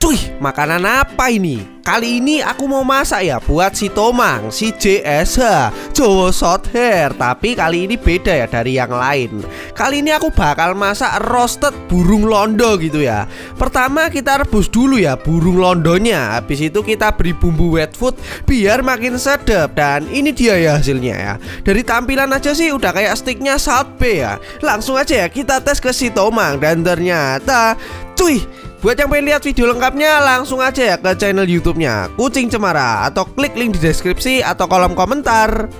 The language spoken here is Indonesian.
Cuy, makanan apa ini? Kali ini aku mau masak ya buat si Tomang, si JSH, Jowo Short Hair. Tapi kali ini beda ya dari yang lain. Kali ini aku bakal masak roasted burung londo gitu ya. Pertama kita rebus dulu ya burung londonya. Habis itu kita beri bumbu wet food biar makin sedap. Dan ini dia ya hasilnya ya. Dari tampilan aja sih udah kayak sticknya Salt Bae ya. Langsung aja ya kita tes ke si Tomang. Dan ternyata cuy, buat yang pengen lihat video lengkapnya langsung aja ya ke channel YouTube-nya Kucing Cemara atau klik link di deskripsi atau kolom komentar.